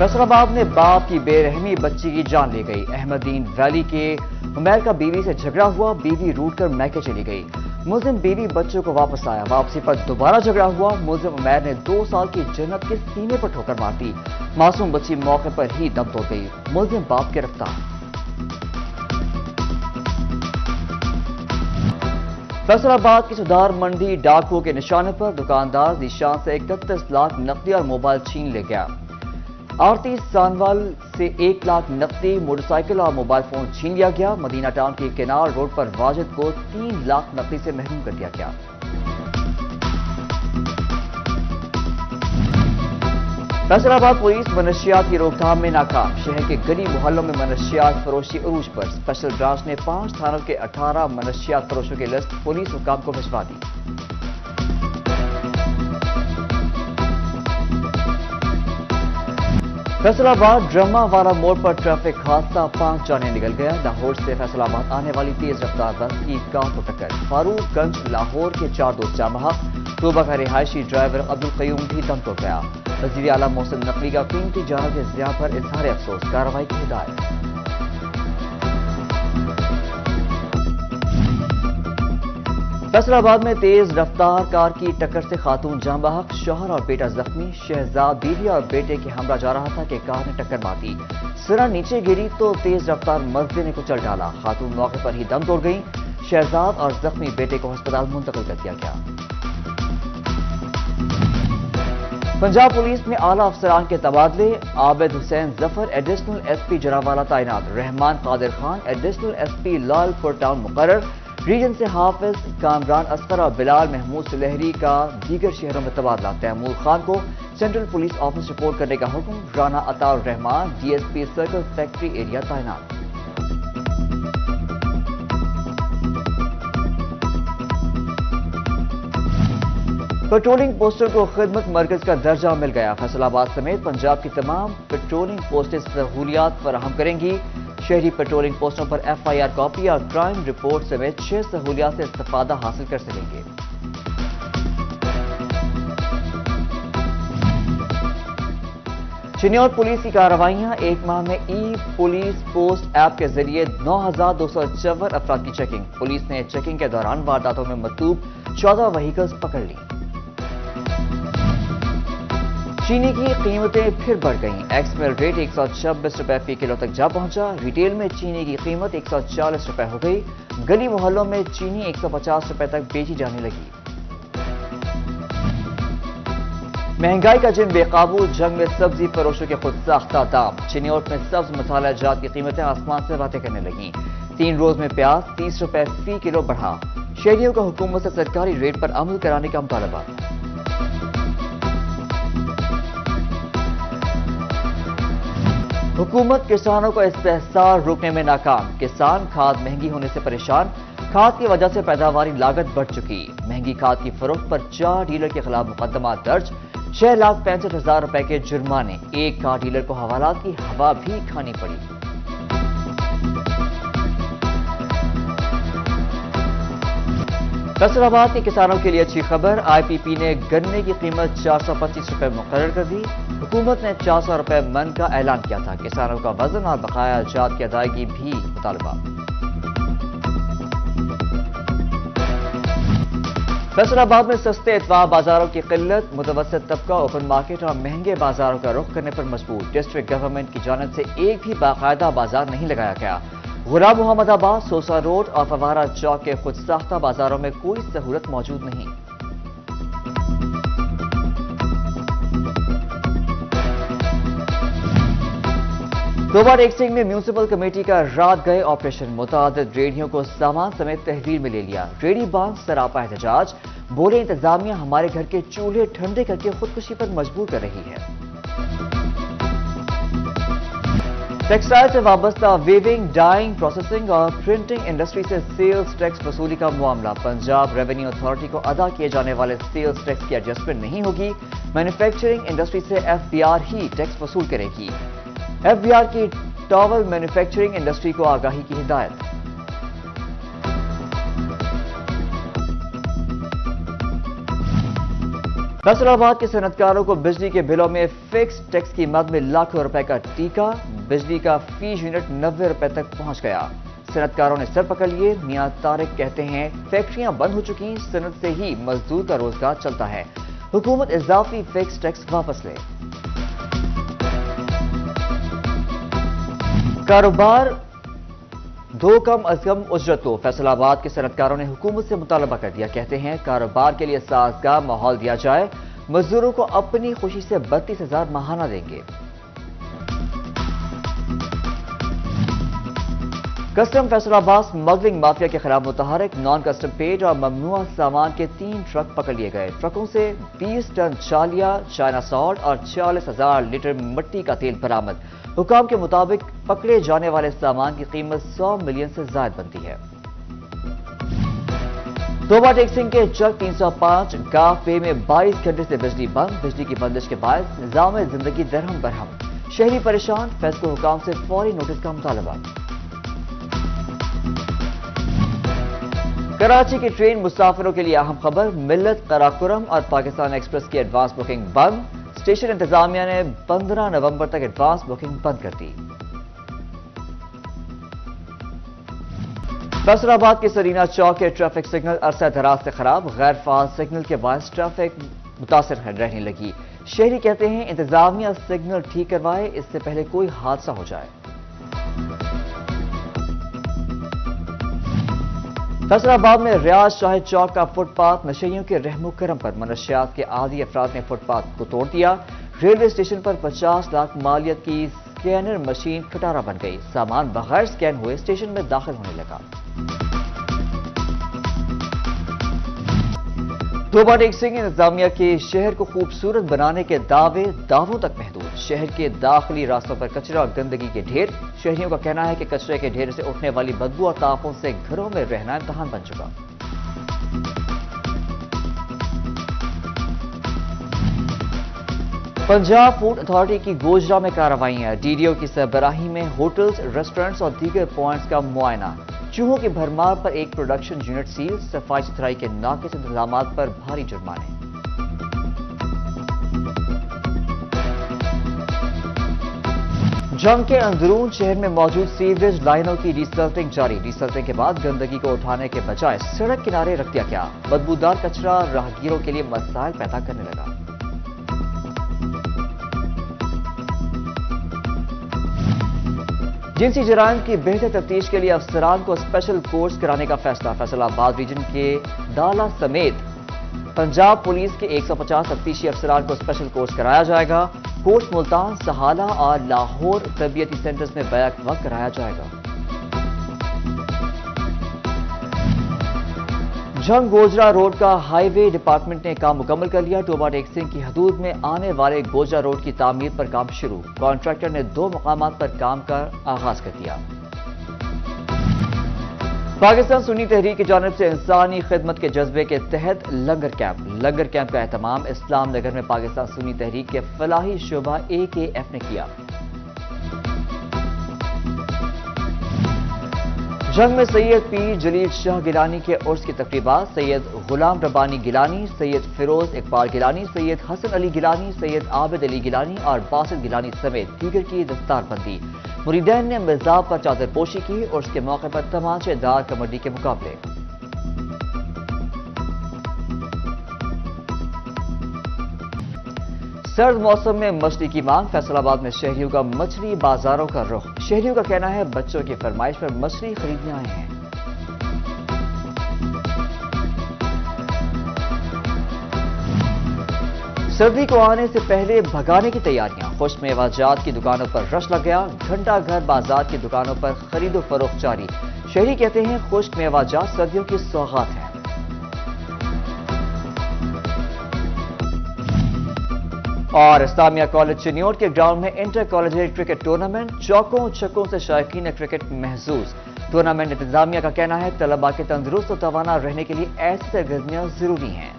فیصل آباد میں باپ کی بے رحمی بچی کی جان لے گئی۔ احمدین ویلی کے عمیر کا بیوی سے جھگڑا ہوا، بیوی روٹ کر میکے چلی گئی۔ ملزم بیوی بچوں کو واپس آیا، واپسی پر دوبارہ جھگڑا ہوا۔ ملزم عمیر نے 2 سال کی جنت کے سینے پر ٹھوکر مار دی، معصوم بچی موقع پر ہی دم توڑ گئی۔ ملزم باپ گرفتار۔ فیصل آباد کی سدھار منڈی ڈاکو کے نشانے پر دکاندار ذیشان سے 31 لاکھ نقدی اور موبائل چھین لے گیا۔ آرتی سانوال سے 1 لاکھ نقدی، موٹر سائیکل اور موبائل فون چھین لیا گیا۔ مدینہ ٹاؤن کے کینال روڈ پر واجد کو 3 لاکھ نقدی سے محروم کر دیا گیا۔ فیصل آباد پولیس منشیات کی روک تھام میں ناکام، شہر کے گلی محلوں میں منشیات فروشی عروج پر۔ اسپیشل برانچ نے 5 تھانوں کے 18 منشیات فروشوں کی لسٹ پولیس حکام کو بھجوا دی۔ فیصل آباد ڈرما والا موڑ پر ٹریفک حادثہ، 5 جانیں نکل گیا۔ لاہور سے فیصل آباد آنے والی تیز رفتار بس کی کار کو ٹکر، فاروق گنج لاہور کے 4 دوست جاں بحق، طوبہ کا رہائشی ڈرائیور عبدالقیوم بھی دم توڑ گیا۔ وزیر اعلیٰ محسن نقوی کا قیمتی جانوں کے ضیاع پر اظہار افسوس، کارروائی کی ہدایت۔ فیصل آباد میں تیز رفتار کار کی ٹکر سے خاتون جاں بحق، شوہر اور بیٹا زخمی۔ شہزاد بیوی اور بیٹے کے ہمراہ جا رہا تھا کہ کار نے ٹکر مار دی، سرا نیچے گری تو تیز رفتار مزدے نے کچل ڈالا، خاتون موقع پر ہی دم توڑ گئی۔ شہزاد اور زخمی بیٹے کو ہسپتال منتقل کر دیا گیا۔ پنجاب پولیس میں اعلیٰ افسران کے تبادلے، عابد حسین ظفر ایڈیشنل ایس پی جراوالا تعینات، رحمان قادر خان ایڈیشنل ایس پی لال پور ٹاؤن مقرر۔ ریجن سے حافظ، کامران اصغر اور بلال محمود سلہری کا دیگر شہروں میں تبادلہ۔ تیمور خان کو سینٹرل پولیس آفس رپورٹ کرنے کا حکم، Rana Ata Ur Rehman D S P circle factory area تعینات۔ پیٹرولنگ پوسٹر کو خدمت مرکز کا درجہ مل گیا۔ فیصل آباد سمیت پنجاب کی تمام پیٹرولنگ پوسٹیں سہولیات فراہم کریں گی۔ شہری پیٹرولنگ پوسٹوں پر ایف آئی آر کاپی اور کرائم رپورٹ سمیت 6 سہولیات سے استفادہ حاصل کر سکیں گے۔ چنیور پولیس کی کارروائیاں، 1 ماہ میں ای پولیس پوسٹ ایپ کے ذریعے 9254 افراد کی چیکنگ۔ پولیس نے چیکنگ کے دوران وارداتوں میں مطلوب 14 وہیکلز پکڑ لی۔ چینی کی قیمتیں پھر بڑھ گئیں، ایکس مل ریٹ 126 روپے فی کلو تک جا پہنچا۔ ریٹیل میں چینی کی قیمت 140 روپے ہو گئی، گلی محلوں میں چینی 150 روپے تک بیچی جانے لگی۔ مہنگائی کا جن بے قابو، جنگ میں سبزی فروشوں کے خود ساختہ دام۔ چنیوٹ میں سبز مصالحہ جات کی قیمتیں آسمان سے باتیں کرنے لگیں۔ 3 روز میں پیاز 30 روپے فی کلو بڑھا۔ شہریوں کا حکومت سے سرکاری ریٹ پر عمل کرانے کا مطالبہ۔ حکومت کسانوں کا استحصال روکنے میں ناکام، کسان کھاد مہنگی ہونے سے پریشان، کھاد کی وجہ سے پیداواری لاگت بڑھ چکی۔ مہنگی کھاد کی فروخت پر 4 ڈیلر کے خلاف مقدمات درج، 6,65,000 روپے کے جرمانے، ایک کھاد ڈیلر کو حوالات کی ہوا بھی کھانی پڑی۔ فیصل آباد کے کسانوں کے لیے اچھی خبر، آئی پی پی نے گنے کی قیمت 425 روپے مقرر کر دی۔ حکومت نے 400 روپے من کا اعلان کیا تھا، کسانوں کا وزن اور بقایا جات کی ادائیگی بھی مطالبہ۔ فیصل آباد میں سستے اتوار بازاروں کی قلت، متوسط طبقہ اوپن مارکیٹ اور مہنگے بازاروں کا رخ کرنے پر مجبور۔ ڈسٹرکٹ گورنمنٹ کی جانب سے ایک بھی باقاعدہ بازار نہیں لگایا گیا۔ غلام محمد آباد، سوسا روڈ اور فوارہ چوک کے خود ساختہ بازاروں میں کوئی سہولت موجود نہیں۔ دوبار ٹیکسنگ میں میونسپل کمیٹی کا رات گئے آپریشن، متعدد ریڑھیوں کو سامان سمیت تحویل میں لے لیا۔ ریڑھی بانک سراپا احتجاج، بولے انتظامیہ ہمارے گھر کے چولہے ٹھنڈے کر کے خودکشی پر مجبور کر رہی ہے۔ ٹیکسٹائل سے وابستہ ویونگ، ڈائنگ، پروسیسنگ اور پرنٹنگ انڈسٹری سے سیلز ٹیکس وصولی کا معاملہ، پنجاب ریونیو اتھارٹی کو ادا کیے جانے والے سیلز ٹیکس کی ایڈجسٹمنٹ نہیں ہوگی۔ مینوفیکچرنگ انڈسٹری سے ایف بی آر ہی ٹیکس وصول کرے گی۔ ایف بی آر کی ٹاول مینوفیکچرنگ انڈسٹری کو آگاہی کی ہدایت۔ فیصل آباد کے صنعتکاروں کو بجلی کے بلوں میں فکس ٹیکس کی مد میں لاکھوں روپے کا ٹیکہ، بجلی کا فی یونٹ 90 روپے تک پہنچ گیا۔ صنعتکاروں نے سر پکڑ لیے۔ میاں طارق کہتے ہیں فیکٹریاں بند ہو چکی، صنعت سے ہی مزدور کا روزگار چلتا ہے، حکومت اضافی فکس ٹیکس واپس لے۔ کاروبار دو کم از کم اجرت کو فیصل آباد کے صنعتکاروں نے حکومت سے مطالبہ کر دیا۔ کہتے ہیں کاروبار کے لیے سازگار ماحول دیا جائے، مزدوروں کو اپنی خوشی سے 32,000 ماہانہ دیں گے۔ کسٹم فیصل آباد اسمگلنگ مافیا کے خلاف متحرک نان کسٹم پیڈ اور ممنوع سامان کے 3 ٹرک پکڑ لیے گئے۔ ٹرکوں سے 20 ٹن چالیا، چائنا سالٹ اور 40,000 لیٹر مٹی کا تیل برآمد۔ حکام کے مطابق پکڑے جانے والے سامان کی قیمت 100 ملین سے زائد بنتی ہے۔ توبہ ٹیکسنگ کے چک 305 گاف وے میں 22 گھنٹے سے بجلی بند، بجلی کی بندش کے باعث نظام زندگی درہم برہم، شہری پریشان، فیصلہ حکام سے فوری نوٹس کا مطالبہ۔ کراچی کی ٹرین مسافروں کے لیے اہم خبر، ملت قراقرم اور پاکستان ایکسپریس کی ایڈوانس بکنگ بند، اسٹیشن انتظامیہ نے 15 نومبر تک ایڈوانس بکنگ بند کر دی۔ فیصل آباد کے سرینا چوک کے ٹریفک سگنل عرصہ دراز سے خراب، غیر فعال سگنل کے باعث ٹریفک متاثر رہنے لگی۔ شہری کہتے ہیں انتظامیہ سگنل ٹھیک کروائے، اس سے پہلے کوئی حادثہ ہو جائے۔ فیصل آباد میں ریاض شاہد چوک کا فٹ پاتھ نشیوں کے رحم و کرم پر منشیات کے عادی افراد نے فٹ پاتھ کو توڑ دیا۔ ریلوے اسٹیشن پر 50 لاکھ مالیت کی سکینر مشین کھٹارا بن گئی، سامان بغیر سکین ہوئے اسٹیشن میں داخل ہونے لگا۔ توبہ ٹیکسنگ انتظامیہ کے شہر کو خوبصورت بنانے کے دعووں تک محدود، شہر کے داخلی راستوں پر کچرا اور گندگی کے ڈھیر۔ شہریوں کا کہنا ہے کہ کچرے کے ڈھیر سے اٹھنے والی بدبو اور تعفن سے گھروں میں رہنا امتحان بن چکا۔ پنجاب فوڈ اتھارٹی کی گوجرا میں کارروائیاں، ڈی ڈی او کی سربراہی میں ہوٹلز، ریسٹورنٹس اور دیگر پوائنٹس کا معائنہ۔ چوہوں کی بھرمار پر ایک پروڈکشن یونٹ سیل، صفائی ستھرائی کے ناقص انتظامات پر بھاری جرمانے۔ جنگ کے اندرون شہر میں موجود سیوریج لائنوں کی ریسلٹنگ جاری، ریسلٹنگ کے بعد گندگی کو اٹھانے کے بجائے سڑک کنارے رکھ دیا گیا، بدبودار کچرا راہگیروں کے لیے مسائل پیدا کرنے لگا۔ جنسی جرائم کی بہتر تفتیش کے لیے افسران کو اسپیشل کورس کرانے کا فیصلہ، فیصل آباد ریجن کے ڈالا سمیت پنجاب پولیس کے 150 تفتیشی افسران کو اسپیشل کورس کرایا جائے گا۔ کورس ملتان، سہالہ اور لاہور تربیتی سینٹرز میں بیک وقت کرایا جائے گا۔ جھنگ گوجرا روڈ کا ہائی وے ڈپارٹمنٹ نے کام مکمل کر لیا، توبہ ٹیکسنگ کی حدود میں آنے والے گوجرا روڈ کی تعمیر پر کام شروع، کانٹریکٹر نے 2 مقامات پر کام کا آغاز کر دیا۔ پاکستان سنی تحریک کی جانب سے انسانی خدمت کے جذبے کے تحت لنگر کیمپ کا اہتمام اسلام نگر میں پاکستان سنی تحریک کے فلاحی شعبہ AKF نے کیا۔ جنگ میں سید پیر جلیل شاہ گیلانی کے عرس کی تقریبات، سید غلام ربانی گیلانی، سید فیروز اقبال گیلانی، سید حسن علی گیلانی، سید عابد علی گیلانی اور باسط گیلانی سمیت دیگر کی دستار بندی۔ مریدین نے مزاب پر چادر پوشی کی اور اس کے موقع پر تمانچے دار کبڈی کے مقابلے۔ سرد موسم میں مچھلی کی مانگ، فیصل آباد میں شہریوں کا مچھلی بازاروں کا رخ، شہریوں کا کہنا ہے بچوں کی فرمائش پر مچھلی خریدنے آئے ہیں۔ سردی کو آنے سے پہلے بھگانے کی تیاریاں، خشک میوہ جات کی دکانوں پر رش لگ گیا، گھنٹہ گھر بازار کی دکانوں پر خرید و فروخت جاری، شہری کہتے ہیں خشک میوہ جات سردیوں کی سوغات ہے۔ اور اسلامیہ کالج چنیوٹ کے گراؤنڈ میں انٹر کالجی کرکٹ ٹورنامنٹ، چوکوں چھکوں سے شائقین کرکٹ محظوظ۔ ٹورنامنٹ انتظامیہ کا کہنا ہے طلباء کے تندرست و توانا رہنے کے لیے ایسی سرگرمیاں ضروری ہیں۔